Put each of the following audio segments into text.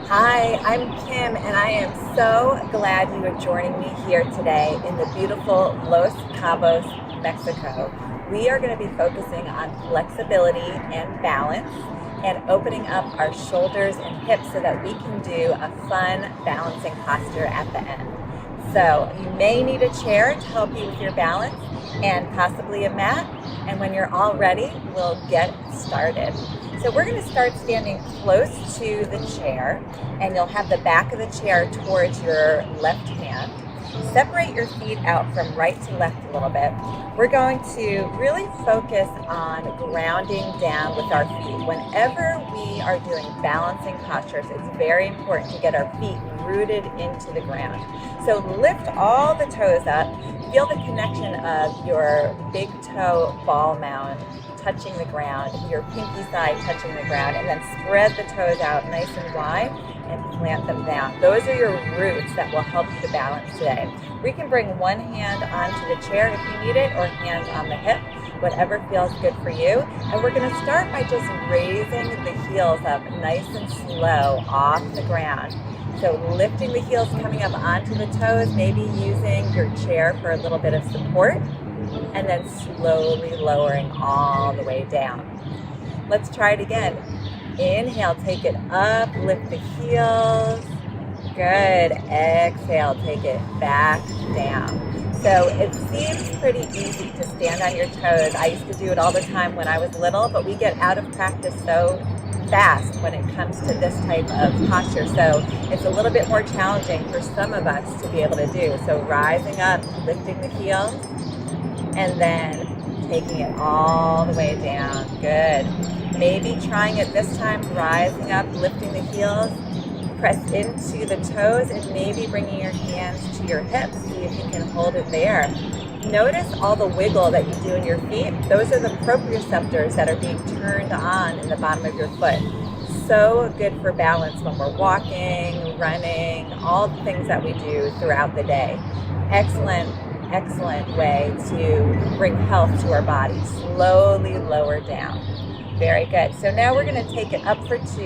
Hi, I'm Kim, and I am so glad you are joining me here today in the beautiful Los Cabos, Mexico. We are going to be focusing on flexibility and balance and opening up our shoulders and hips so that we can do a fun balancing posture at the end. So you may need a chair to help you with your balance and possibly a mat. And when you're all ready, we'll get started. So we're going to start standing close to the chair, and you'll have the back of the chair towards your left hand. Separate your feet out from right to left a little bit. We're going to really focus on grounding down with our feet. Whenever we are doing balancing postures, it's very important to get our feet rooted into the ground. So lift all the toes up. Feel the connection of your big toe ball mound touching the ground, your pinky side touching the ground, and then spread the toes out nice and wide and plant them down. Those are your roots that will help you to balance today. We can bring one hand onto the chair if you need it, or hands on the hip, whatever feels good for you. And we're going to start by just raising the heels up nice and slow off the ground. So lifting the heels, coming up onto the toes, maybe using your chair for a little bit of support, and then slowly lowering all the way down. Let's try it again. Inhale, take it up, lift the heels. Good. Exhale, take it back down. So it seems pretty easy to stand on your toes. I used to do it all the time when I was little, but we get out of practice so fast when it comes to this type of posture. So it's a little bit more challenging for some of us to be able to do. So rising up, lifting the heels, and then taking it all the way down. Good. Maybe trying it this time, rising up, lifting the heels, press into the toes, and maybe bringing your hands to your hips. See if you can hold it there. Notice all the wiggle that you do in your feet. Those are the proprioceptors that are being turned on in the bottom of your foot. So good for balance when we're walking, running, all the things that we do throughout the day. Excellent way to bring health to our body. Slowly lower down. Very good. So now we're going to take it up for 2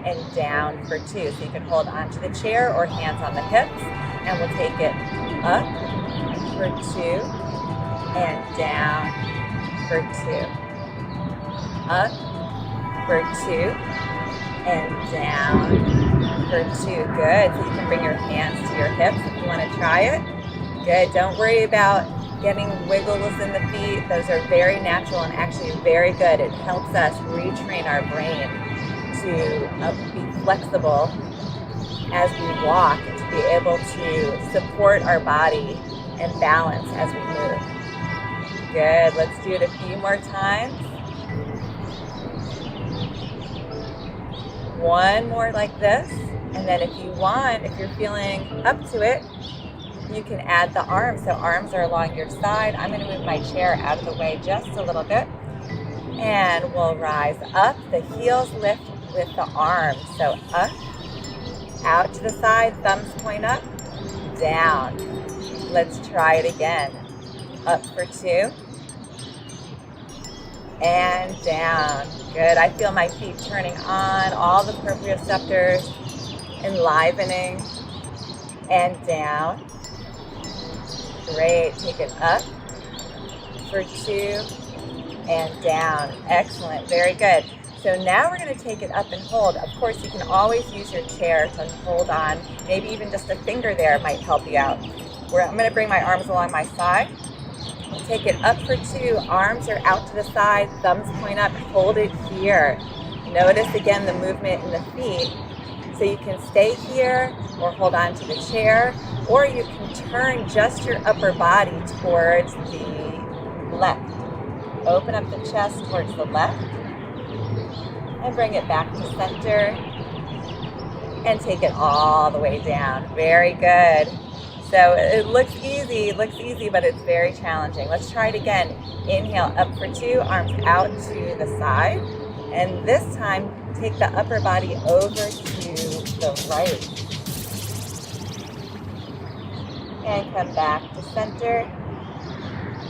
and down for 2. So you can hold onto the chair or hands on the hips, and we'll take it up for 2 and down for 2. Up for 2 and down for 2. Good. So you can bring your hands to your hips if you want to try it. Good. Don't worry about getting wiggles in the feet. Those are very natural and actually very good. It helps us retrain our brain to be flexible as we walk and to be able to support our body and balance as we move. Good. Let's do it a few more times. One more like this. And then if you want, if you're feeling up to it, you can add the arms. So arms are along your side. I'm going to move my chair out of the way just a little bit. And we'll rise up. The heels lift with the arms. So up, out to the side, thumbs point up, down. Let's try it again. Up for 2. And down. Good. I feel my feet turning on, all the proprioceptors enlivening. And down. Great. Take it up for 2 and down. Excellent. Very good. So now we're going to take it up and hold. Of course, you can always use your chair to hold on. Maybe even just a finger there might help you out. I'm going to bring my arms along my side. Take it up for 2. Arms are out to the side. Thumbs point up. Hold it here. Notice again the movement in the feet. So you can stay here or hold on to the chair, or you can turn just your upper body towards the left. Open up the chest towards the left and bring it back to center and take it all the way down. Very good. So it looks easy, but it's very challenging. Let's try it again. Inhale up for 2, arms out to the side. And this time, take the upper body over to the right. And come back to center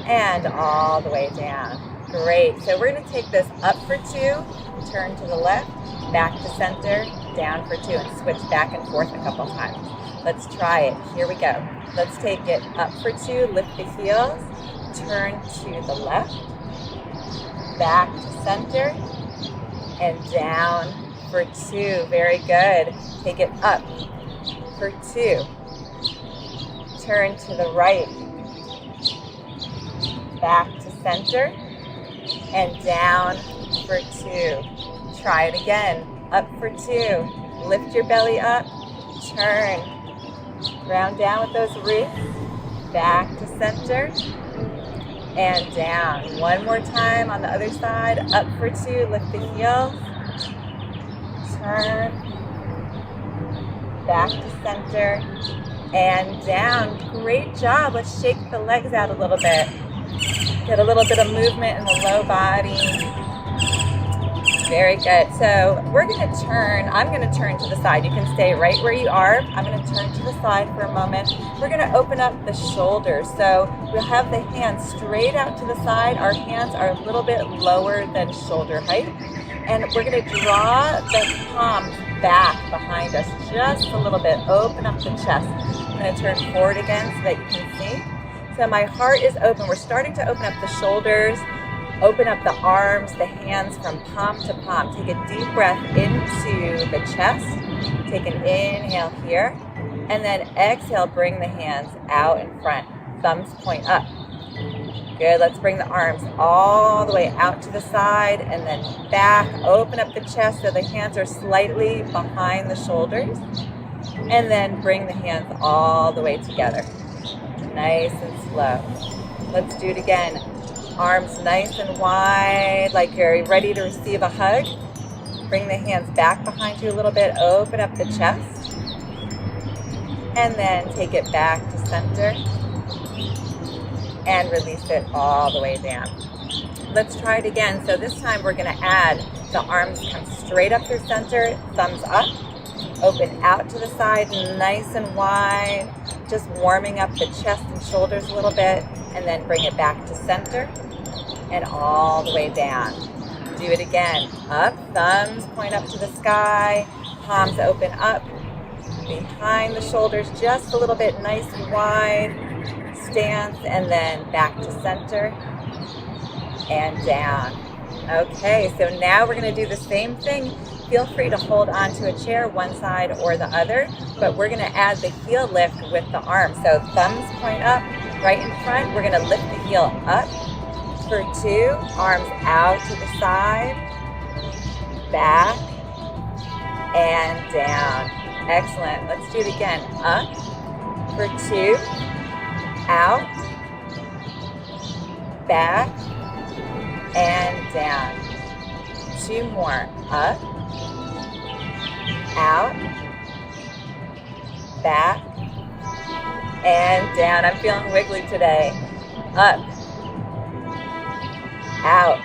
and all the way down. Great. So we're going to take this up for 2, turn to the left, back to center, down for 2, and switch back and forth a couple times. Let's try it. Here we go. Let's take it up for 2, lift the heels, turn to the left, back to center, and down for 2. Very good. Take it up for 2. Turn to the right, back to center, and down for 2. Try it again. Up for 2. Lift your belly up, turn. Ground down with those ribs, back to center, and down. One more time on the other side. Up for 2, lift the heels, turn, back to center, and down. Great job. Let's shake the legs out a little bit. Get a little bit of movement in the low body. Very good. So we're going to turn. I'm going to turn to the side. You can stay right where you are. I'm going to turn to the side for a moment. We're going to open up the shoulders. So we'll have the hands straight out to the side. Our hands are a little bit lower than shoulder height. And we're going to draw the palms back behind us just a little bit. Open up the chest. I'm going to turn forward again so that you can see. So my heart is open. We're starting to open up the shoulders. Open up the arms, the hands from palm to palm. Take a deep breath into the chest. Take an inhale here. And then exhale, bring the hands out in front. Thumbs point up. Good, let's bring the arms all the way out to the side and then back. Open up the chest so the hands are slightly behind the shoulders. And then bring the hands all the way together. Nice and slow. Let's do it again. Arms nice and wide, like you're ready to receive a hug. Bring the hands back behind you a little bit. Open up the chest. And then take it back to center. And release it all the way down. Let's try it again. So this time we're going to add the arms come straight up through center, thumbs up. Open out to the side, nice and wide. Just warming up the chest and shoulders a little bit. And then bring it back to center. And all the way down. Do it again. Up, thumbs point up to the sky, palms open up, behind the shoulders just a little bit, nice and wide, stance, and then back to center, and down. Okay, so now we're going to do the same thing. Feel free to hold on to a chair, one side or the other, but we're going to add the heel lift with the arms. So thumbs point up, right in front. We're going to lift the heel up. For 2, arms out to the side, back, and down. Excellent. Let's do it again. Up for 2, out, back, and down. 2 more. Up, out, back, and down. I'm feeling wiggly today. Up, out,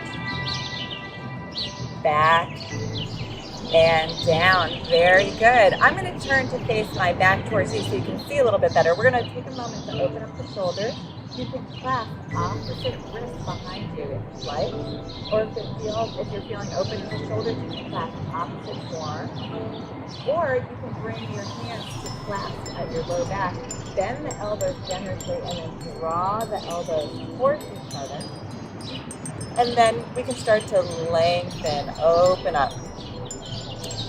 back, and down. Very good. I'm going to turn to face my back towards you so you can see a little bit better. We're going to take a moment to open up the shoulders. You can clasp opposite wrists behind you if you like, or if you're feeling open in the shoulders, you can clasp opposite forearms, or you can bring your hands to clasp at your low back. Bend the elbows generously and then draw the elbows towards each other. And then we can start to lengthen, open up.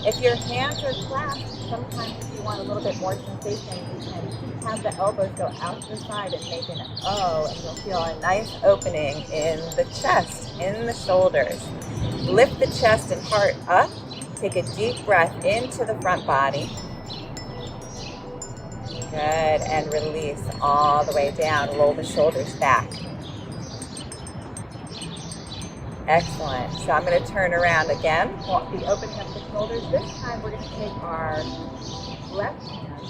If your hands are clasped, sometimes if you want a little bit more sensation, you can have the elbows go out to the side and make an O, and you'll feel a nice opening in the chest, in the shoulders. Lift the chest and heart up. Take a deep breath into the front body. Good, and release all the way down. Roll the shoulders back. Excellent. So I'm going to turn around again. We'll be opening up the shoulders. This time we're going to take our left hand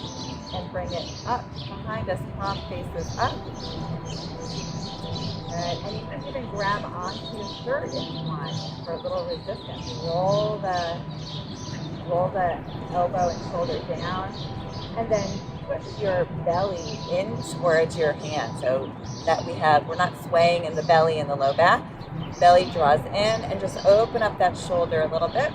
and bring it up behind us. Palm faces up. Good. And you can even grab onto your shirt if you want for a little resistance. Roll the elbow and shoulder down. And then put your belly in towards your hand so that we're not swaying in the belly and the low back. Belly draws in and just open up that shoulder a little bit.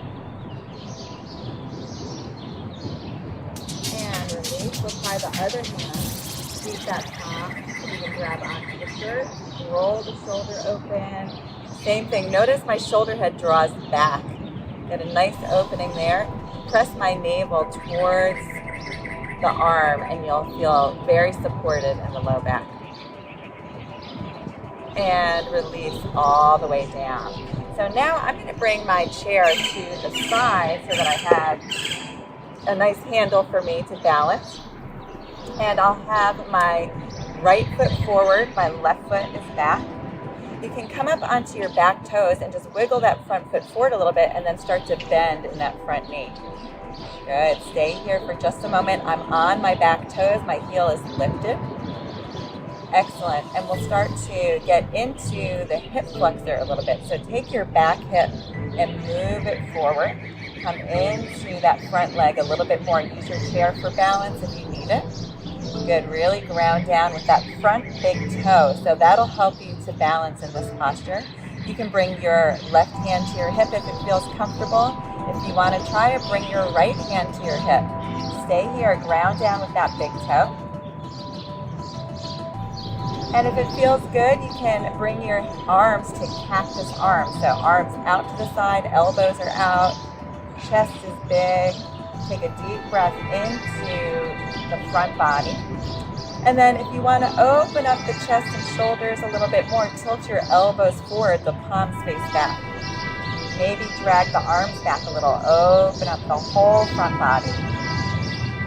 So try the other hand, sweep that top, you can grab onto the shirt, roll the shoulder open. Same thing, notice my shoulder head draws back. Get a nice opening there. Press my navel towards the arm and you'll feel very supported in the low back. And release all the way down. So now I'm going to bring my chair to the side so that I have a nice handle for me to balance. And I'll have my right foot forward, my left foot is back. You can come up onto your back toes and just wiggle that front foot forward a little bit and then start to bend in that front knee. Good, stay here for just a moment. I'm on my back toes, my heel is lifted. Excellent, and we'll start to get into the hip flexor a little bit. So take your back hip and move it forward. Come into that front leg a little bit more. Use your chair for balance if you need it. Good, really ground down with that front big toe. So that'll help you to balance in this posture. You can bring your left hand to your hip if it feels comfortable. If you want to try it, bring your right hand to your hip. Stay here, ground down with that big toe. And if it feels good, you can bring your arms to cactus arms. So arms out to the side, elbows are out, chest is big. Take a deep breath into the front body. And then if you want to open up the chest and shoulders a little bit more, tilt your elbows forward, the palms face back. Maybe drag the arms back a little, open up the whole front body.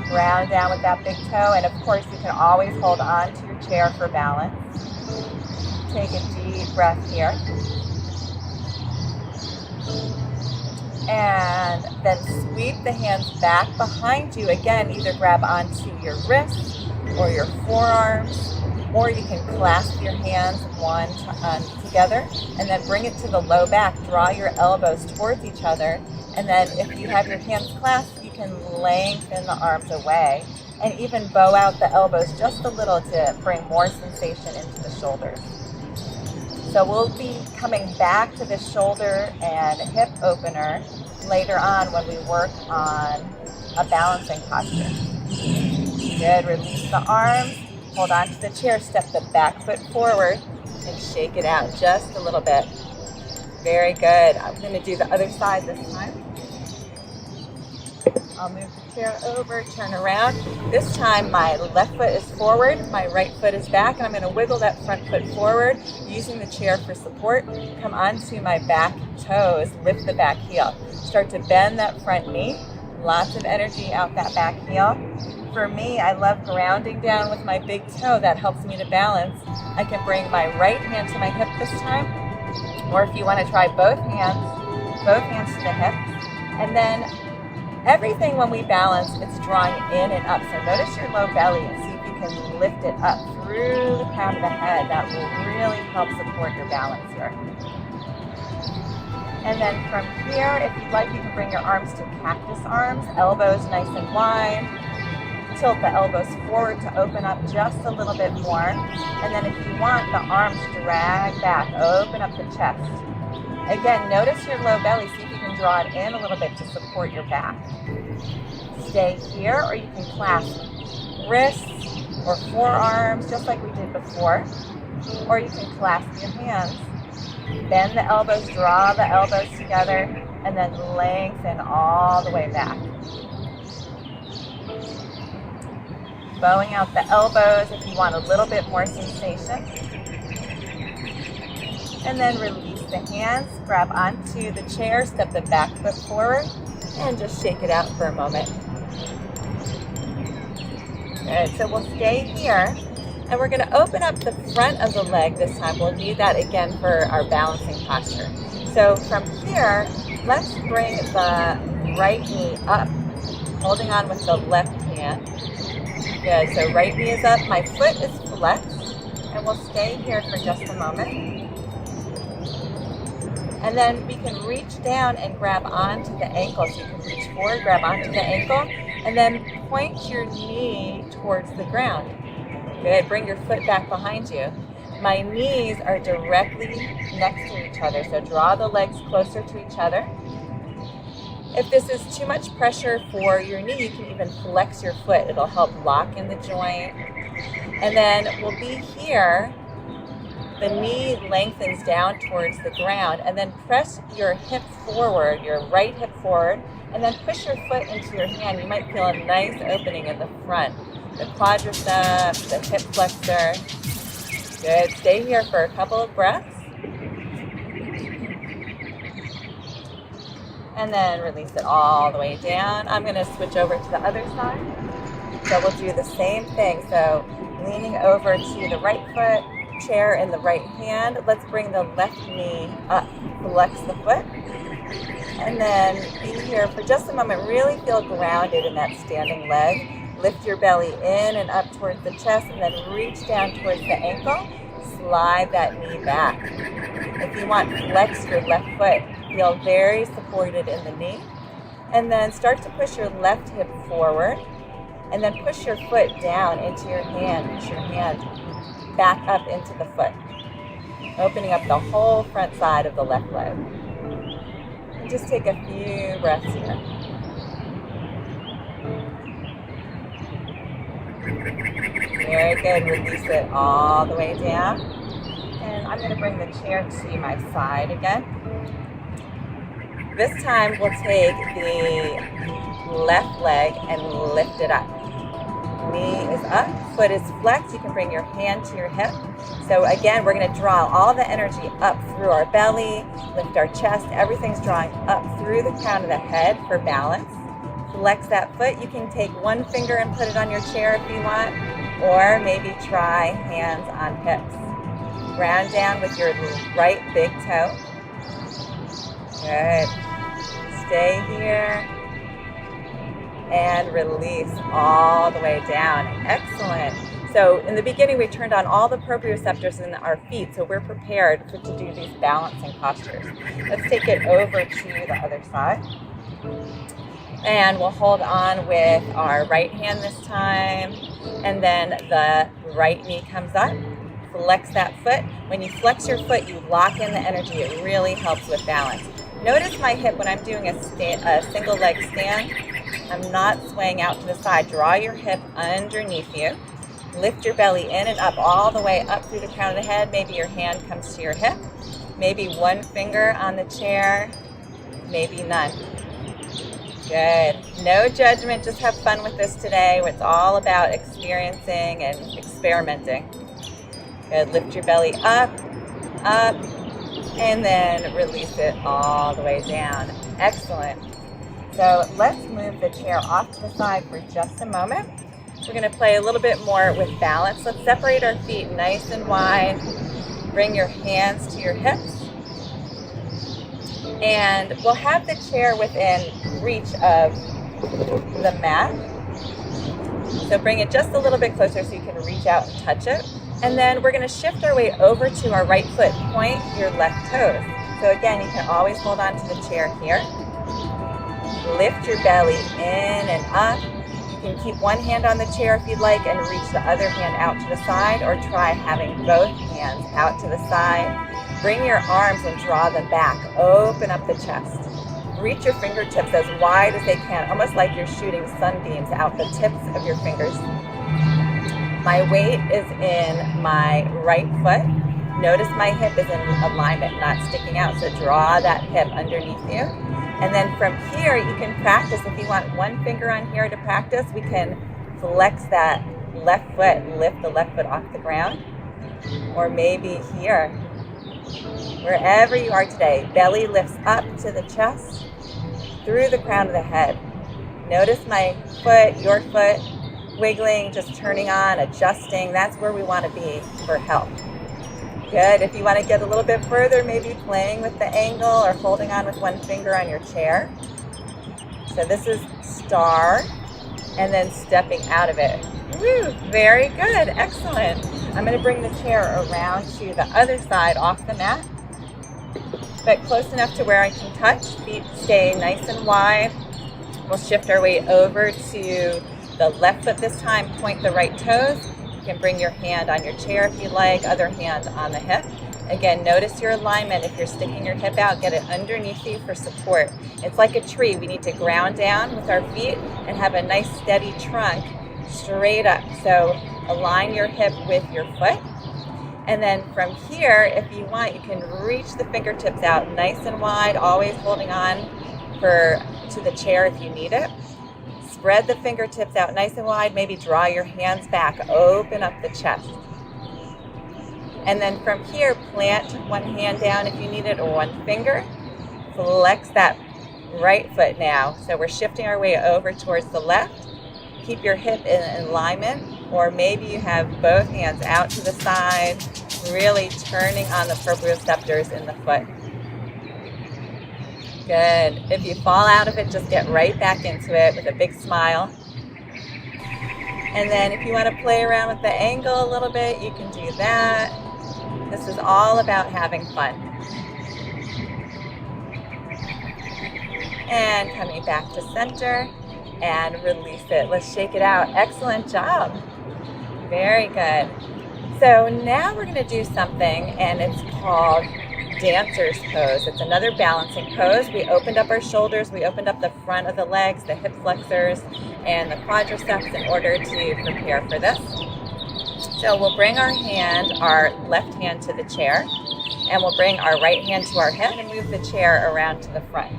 Ground down with that big toe, and of course you can always hold on to your chair for balance. Take a deep breath here. And then sweep the hands back behind you. Again, either grab onto your wrists or your forearms, or you can clasp your hands together and then bring it to the low back. Draw your elbows towards each other, and then if you have your hands clasped, you can lengthen the arms away and even bow out the elbows just a little to bring more sensation into the shoulders. So we'll be coming back to the shoulder and hip opener later on when we work on a balancing posture. Good, release the arms, hold on to the chair, step the back foot forward and shake it out just a little bit. Very good. I'm going to do the other side this time. I'll move the chair over, turn around. This time my left foot is forward, my right foot is back, and I'm going to wiggle that front foot forward using the chair for support. Come onto my back toes, lift the back heel. Start to bend that front knee. Lots of energy out that back heel. For me, I love grounding down with my big toe. That helps me to balance. I can bring my right hand to my hip this time, or if you want to try both hands to the hip, and then everything when we balance, it's drawing in and up. So notice your low belly and see if you can lift it up through the crown of the head. That will really help support your balance here. And then from here, if you'd like, you can bring your arms to cactus arms, elbows nice and wide. Tilt the elbows forward to open up just a little bit more. And then if you want, the arms drag back, open up the chest. Again, notice your low belly. See if you can draw it in a little bit to support your back. Stay here, or you can clasp wrists or forearms, just like we did before. Or you can clasp your hands. Bend the elbows, draw the elbows together, and then lengthen all the way back. Bowing out the elbows if you want a little bit more sensation. And then release the hands, grab onto the chair, step the back foot forward, and just shake it out for a moment. Good, so we'll stay here, and we're going to open up the front of the leg this time. We'll need that again for our balancing posture. So from here, let's bring the right knee up, holding on with the left hand. Good, so right knee is up, my foot is flexed, and we'll stay here for just a moment. And then we can reach down and grab onto the ankle. So you can reach forward, grab onto the ankle, and then point your knee towards the ground. Good, bring your foot back behind you. My knees are directly next to each other, so draw the legs closer to each other. If this is too much pressure for your knee, you can even flex your foot. It'll help lock in the joint. And then we'll be here. The knee lengthens down towards the ground, and then press your hip forward, your right hip forward, and then push your foot into your hand. You might feel a nice opening in the front. The quadriceps, the hip flexor. Good. Stay here for a couple of breaths. And then release it all the way down. I'm going to switch over to the other side. So we'll do the same thing. So leaning over to the right foot, chair in the right hand. Let's bring the left knee up. Flex the foot. And then be here for just a moment. Really feel grounded in that standing leg. Lift your belly in and up towards the chest, and then reach down towards the ankle. Slide that knee back. If you want, flex your left foot. Feel very supported in the knee. And then start to push your left hip forward. And then push your foot down into your hand. Push your hand back up into the foot. Opening up the whole front side of the left leg. And just take a few breaths here. Very good. Release it all the way down. And I'm going to bring the chair to my side again. This time we'll take the left leg and lift it up. Knee is up, foot is flexed. You can bring your hand to your hip. So again, we're going to draw all the energy up through our belly, lift our chest. Everything's drawing up through the crown of the head for balance. Flex that foot. You can take one finger and put it on your chair if you want, or maybe try hands on hips. Ground down with your right big toe. Good. Stay here. And release all the way down. Excellent. So in the beginning, we turned on all the proprioceptors in our feet, so we're prepared to do these balancing postures. Let's take it over to the other side. And we'll hold on with our right hand this time. And then the right knee comes up. Flex that foot. When you flex your foot, you lock in the energy. It really helps with balance. Notice my hip when I'm doing a single leg stand. I'm not swaying out to the side. Draw your hip underneath you. Lift your belly in and up all the way up through the crown of the head. Maybe your hand comes to your hip. Maybe one finger on the chair. Maybe none. Good. No judgment. Just have fun with this today. It's all about experiencing and experimenting. Good. Lift your belly up, up, and then release it all the way down. Excellent. So let's move the chair off to the side for just a moment. We're going to play a little bit more with balance. Let's separate our feet nice and wide. Bring your hands to your hips. And we'll have the chair within reach of the mat. So bring it just a little bit closer so you can reach out and touch it. And then we're going to shift our way over to our right foot. Point your left toes. So again, you can always hold on to the chair here. Lift your belly in and up. You can keep one hand on the chair if you'd like and reach the other hand out to the side, or try having both hands out to the side. Bring your arms and draw them back. Open up the chest. Reach your fingertips as wide as they can, almost like you're shooting sunbeams out the tips of your fingers. My weight is in my right foot. Notice my hip is in alignment, not sticking out. So draw that hip underneath you. And then from here, you can practice. If you want one finger on here to practice, we can flex that left foot, lift the left foot off the ground. Or maybe here. Wherever you are today, belly lifts up to the chest, through the crown of the head. Notice my foot, your foot, wiggling, just turning on, adjusting. That's where we want to be for health. Good. If you want to get a little bit further, maybe playing with the angle or holding on with one finger on your chair. So this is star, and then stepping out of it. Woo, very good. Excellent. I'm going to bring the chair around to the other side off the mat, but close enough to where I can touch. Feet stay nice and wide. We'll shift our way over to the left foot this time. Point the right toes. You can bring your hand on your chair if you like, other hand on the hip. Again, notice your alignment. If you're sticking your hip out, get it underneath you for support. It's like a tree. We need to ground down with our feet and have a nice steady trunk straight up. So align your hip with your foot. And then from here, if you want, you can reach the fingertips out nice and wide, always holding on to the chair if you need it. Spread the fingertips out nice and wide. Maybe draw your hands back. Open up the chest. And then from here, plant one hand down if you need it, or one finger. Flex that right foot now. So we're shifting our way over towards the left. Keep your hip in alignment, or maybe you have both hands out to the side, really turning on the proprioceptors in the foot. Good. If you fall out of it, just get right back into it with a big smile. And then if you want to play around with the angle a little bit, you can do that. This is all about having fun. And coming back to center and release it. Let's shake it out. Excellent job. Very good. So now we're going to do something, and it's called dancer's pose. It's another balancing pose. We opened up our shoulders, we opened up the front of the legs, the hip flexors, and the quadriceps in order to prepare for this. So we'll bring our left hand to the chair, and we'll bring our right hand to our hip and move the chair around to the front,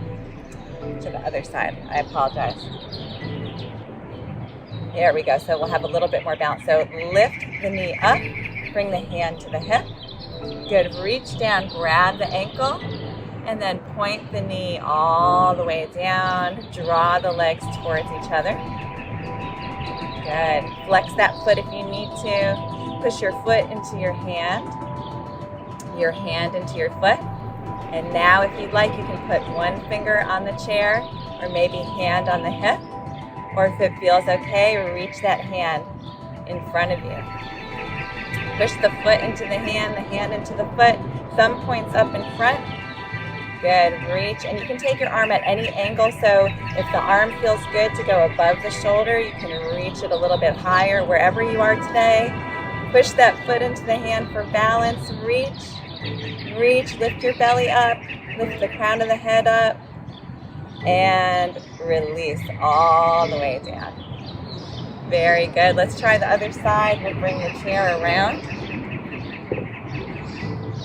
to the other side. I apologize. There we go. So we'll have a little bit more balance. So lift the knee up, bring the hand to the hip. Good. Reach down, grab the ankle, and then point the knee all the way down. Draw the legs towards each other. Good. Flex that foot if you need to. Push your foot into your hand into your foot. And now if you'd like, you can put one finger on the chair, or maybe hand on the hip. Or if it feels okay, reach that hand in front of you. Push the foot into the hand into the foot, thumb points up in front. Good, reach, and you can take your arm at any angle, so if the arm feels good to go above the shoulder, you can reach it a little bit higher wherever you are today. Push that foot into the hand for balance, reach, lift your belly up, lift the crown of the head up, and release all the way down. Very good. Let's try the other side. We'll bring the chair around.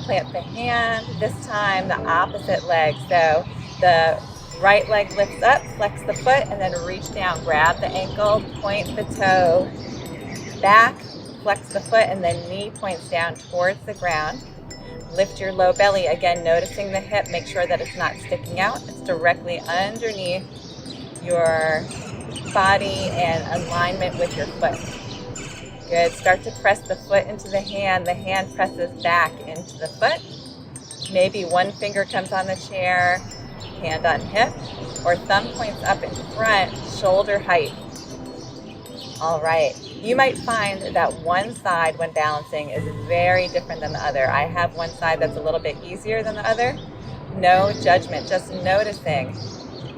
Plant the hand. This time the opposite leg. So the right leg lifts up, flex the foot, and then reach down. Grab the ankle, point the toe back, flex the foot, and then knee points down towards the ground. Lift your low belly. Again, noticing the hip. Make sure that it's not sticking out. It's directly underneath your body and alignment with your foot. Good. Start to press the foot into the hand. The hand presses back into the foot. Maybe one finger comes on the chair, hand on hip, or thumb points up in front, shoulder height. All right. You might find that one side when balancing is very different than the other. I have one side that's a little bit easier than the other. No judgment, just noticing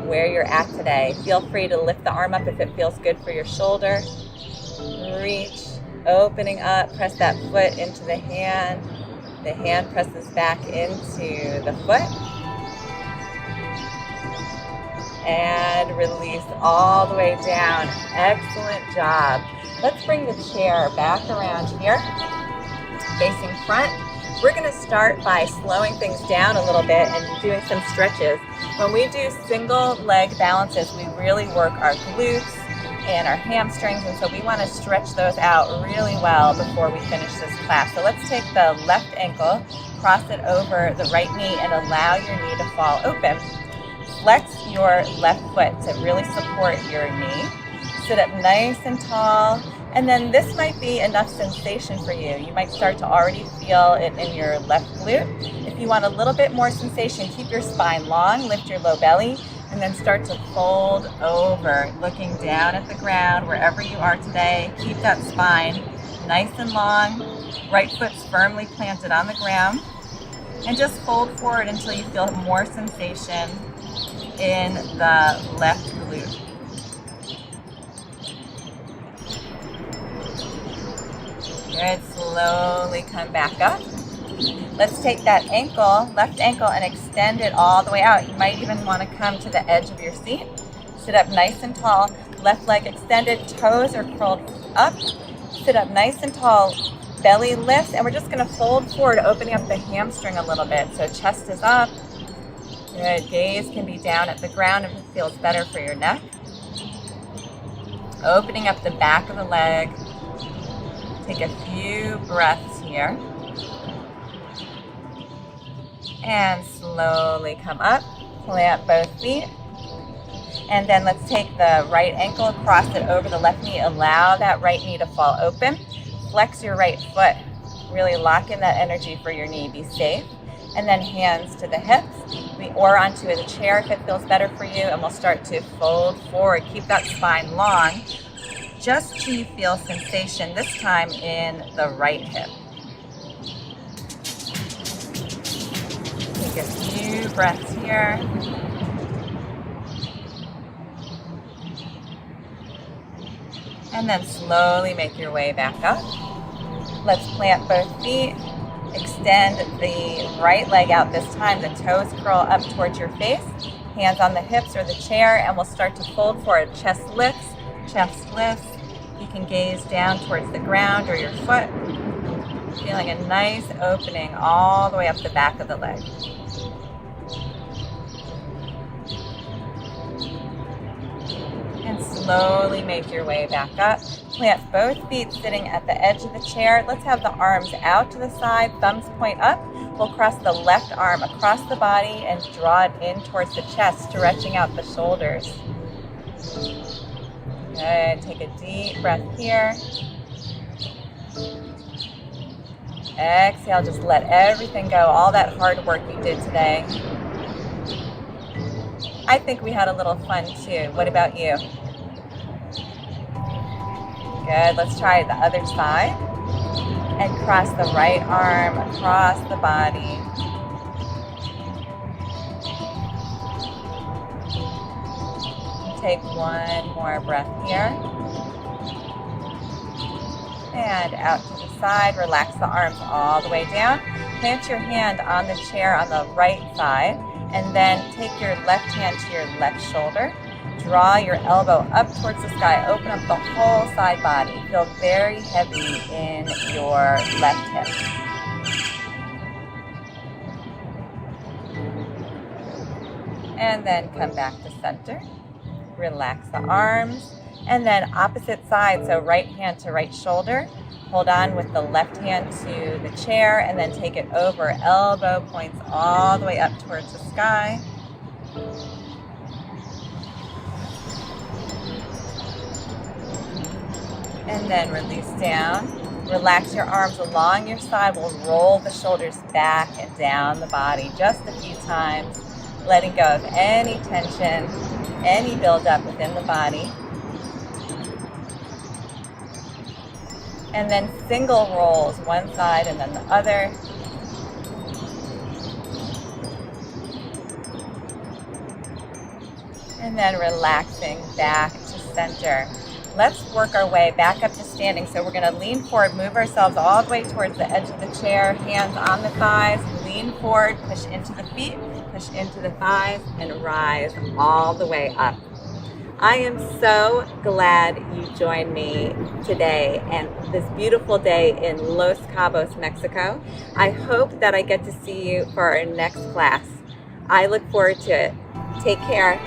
where you're at today. Feel free to lift the arm up if it feels good for your shoulder. Reach, opening up, press that foot into the hand. The hand presses back into the foot. And release all the way down. Excellent job. Let's bring the chair back around here, facing front. We're going to start by slowing things down a little bit and doing some stretches. When we do single leg balances, we really work our glutes and our hamstrings, and so we want to stretch those out really well before we finish this class. So let's take the left ankle, cross it over the right knee, and allow your knee to fall open. Flex your left foot to really support your knee. Sit up nice and tall, and then this might be enough sensation for you. You might start to already feel it in your left glute. If you want a little bit more sensation, keep your spine long, lift your low belly, and then start to fold over, looking down at the ground wherever you are today. Keep that spine nice and long, right foot's firmly planted on the ground, and just fold forward until you feel more sensation in the left glute. Good. Slowly come back up. Let's take that ankle, left ankle, and extend it all the way out. You might even want to come to the edge of your seat. Sit up nice and tall, left leg extended, toes are curled up. Sit up nice and tall, belly lifts, and we're just going to fold forward, opening up the hamstring a little bit. So chest is up. Good. Gaze can be down at the ground if it feels better for your neck. Opening up the back of the leg. Take a few breaths here. And slowly come up. Plant both feet. And then let's take the right ankle, cross it over the left knee. Allow that right knee to fall open. Flex your right foot. Really lock in that energy for your knee. Be safe. And then hands to the hips, or onto the chair if it feels better for you, and we'll start to fold forward. Keep that spine long, just till you feel sensation, this time in the right hip. Take a few breaths here. And then slowly make your way back up. Let's plant both feet. Extend the right leg out this time. The toes curl up towards your face. Hands on the hips or the chair, and we'll start to fold forward. Chest lifts, chest lifts. You can gaze down towards the ground or your foot. Feeling a nice opening all the way up the back of the leg. And slowly make your way back up. Plant both feet sitting at the edge of the chair. Let's have the arms out to the side, thumbs point up. We'll cross the left arm across the body and draw it in towards the chest, stretching out the shoulders. Good. Take a deep breath here. Exhale, just let everything go, all that hard work you did today. I think we had a little fun too. What about you? Good. Let's try the other side. And cross the right arm across the body. Take one more breath here. And out to the side. Relax the arms all the way down. Plant your hand on the chair on the right side. And then take your left hand to your left shoulder. Draw your elbow up towards the sky. Open up the whole side body. Feel very heavy in your left hip. And then come back to center. Relax the arms. And then opposite side, so right hand to right shoulder. Hold on with the left hand to the chair and then take it over. Elbow points all the way up towards the sky. And then release down. Relax your arms along your side. We'll roll the shoulders back and down the body just a few times, letting go of any tension, any buildup within the body. And then single rolls, one side and then the other. And then relaxing back to center. Let's work our way back up to standing. So we're going to lean forward, move ourselves all the way towards the edge of the chair, hands on the thighs, lean forward, push into the feet, push into the thighs, and rise all the way up. I am so glad you joined me today and this beautiful day in Los Cabos, Mexico. I hope that I get to see you for our next class. I look forward to it. Take care.